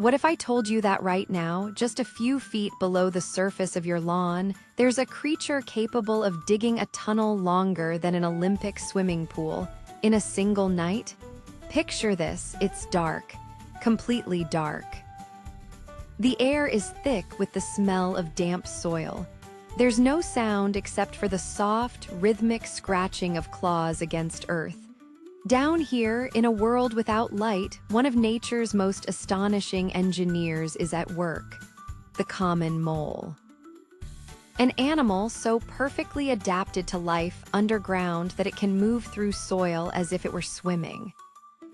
What if I told you that right now, just a few feet below the surface of your lawn, there's a creature capable of digging a tunnel longer than an Olympic swimming pool in a single night? Picture this, it's dark, completely dark. The air is thick with the smell of damp soil. There's no sound except for the soft, rhythmic scratching of claws against earth. Down here, in a world without light, one of nature's most astonishing engineers is at work: the common mole. An animal so perfectly adapted to life underground that it can move through soil as if it were swimming.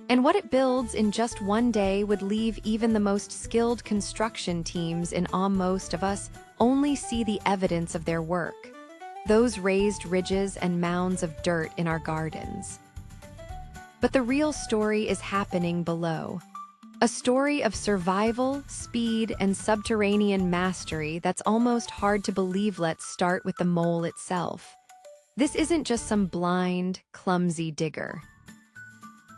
And what it builds in just one day would leave even the most skilled construction teams in most of us only see the evidence of their work: those raised ridges and mounds of dirt in our gardens. But the real story is happening below. A story of survival, speed, and subterranean mastery that's almost hard to believe. Let's start with the mole itself. This isn't just some blind, clumsy digger.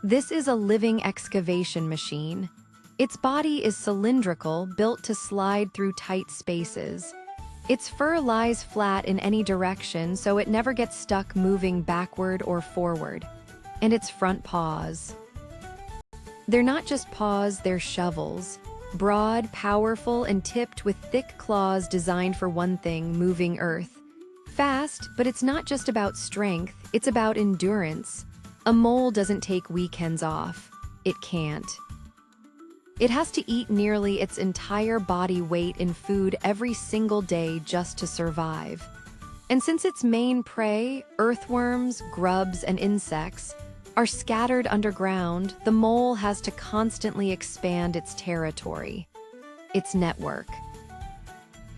This is a living excavation machine. Its body is cylindrical, built to slide through tight spaces. Its fur lies flat in any direction, so it never gets stuck moving backward or forward. And its front paws. They're not just paws, they're shovels. Broad, powerful, and tipped with thick claws designed for one thing: moving earth. Fast, but it's not just about strength, it's about endurance. A mole doesn't take weekends off. It can't. It has to eat nearly its entire body weight in food every single day just to survive. And since its main prey, earthworms, grubs, and insects, are scattered underground, the mole has to constantly expand its territory, its network,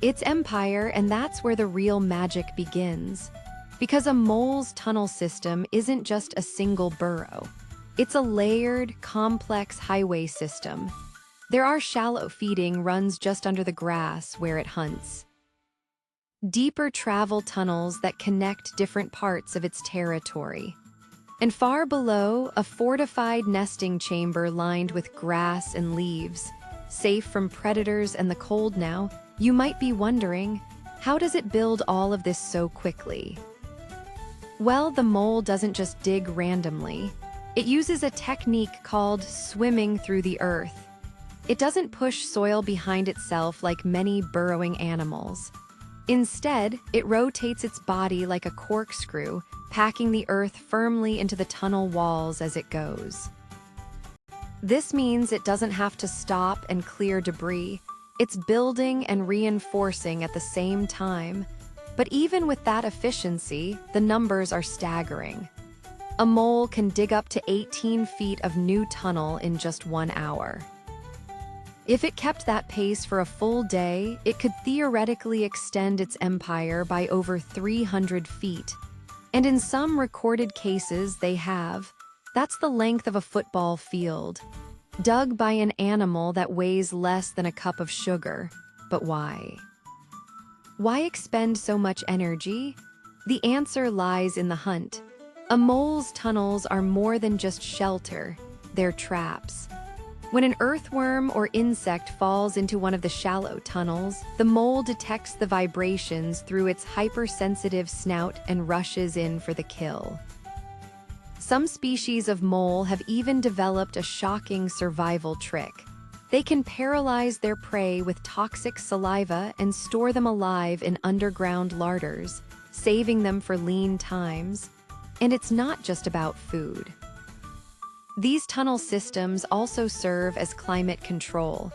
its empire, and that's where the real magic begins. Because a mole's tunnel system isn't just a single burrow. It's a layered, complex highway system. There are shallow feeding runs just under the grass where it hunts. Deeper travel tunnels that connect different parts of its territory. And far below, a fortified nesting chamber lined with grass and leaves, safe from predators and the cold. Now, you might be wondering, how does it build all of this so quickly? Well, the mole doesn't just dig randomly. It uses a technique called swimming through the earth. It doesn't push soil behind itself like many burrowing animals. Instead, it rotates its body like a corkscrew, packing the earth firmly into the tunnel walls as it goes. This means it doesn't have to stop and clear debris. It's building and reinforcing at the same time. But even with that efficiency, the numbers are staggering. A mole can dig up to 18 feet of new tunnel in just 1 hour. If it kept that pace for a full day, it could theoretically extend its empire by over 300 feet. And in some recorded cases they have. That's the length of a football field, dug by an animal that weighs less than a cup of sugar. But why? Why expend so much energy? The answer lies in the hunt. A mole's tunnels are more than just shelter, they're traps. When an earthworm or insect falls into one of the shallow tunnels, the mole detects the vibrations through its hypersensitive snout and rushes in for the kill. Some species of mole have even developed a shocking survival trick. They can paralyze their prey with toxic saliva and store them alive in underground larders, saving them for lean times. And it's not just about food. These tunnel systems also serve as climate control.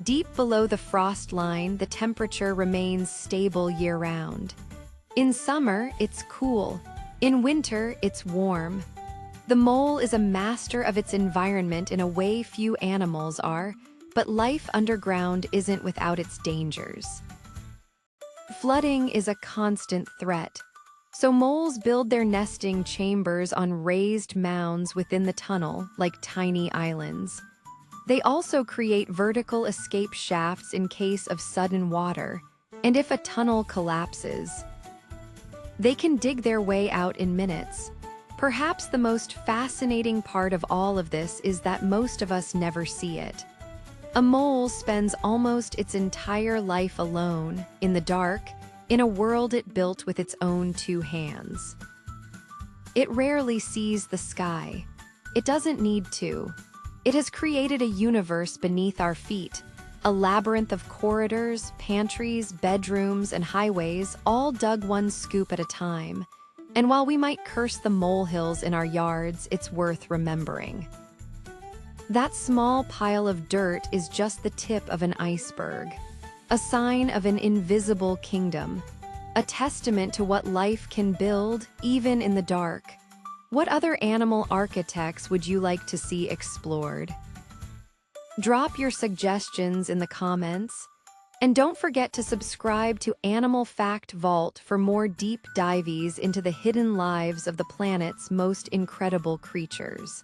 Deep below the frost line, the temperature remains stable year-round. In summer, it's cool. In winter, it's warm. The mole is a master of its environment in a way few animals are, but life underground isn't without its dangers. Flooding is a constant threat. So moles build their nesting chambers on raised mounds within the tunnel, like tiny islands. They also create vertical escape shafts in case of sudden water, and if a tunnel collapses, they can dig their way out in minutes. Perhaps the most fascinating part of all of this is that most of us never see it. A mole spends almost its entire life alone, in the dark, in a world it built with its own two hands. It rarely sees the sky. It doesn't need to. It has created a universe beneath our feet, a labyrinth of corridors, pantries, bedrooms, and highways, all dug one scoop at a time. And while we might curse the molehills in our yards, it's worth remembering. That small pile of dirt is just the tip of an iceberg, a sign of an invisible kingdom, a testament to what life can build, even in the dark. What other animal architects would you like to see explored? Drop your suggestions in the comments, and don't forget to subscribe to Animal Fact Vault for more deep dives into the hidden lives of the planet's most incredible creatures.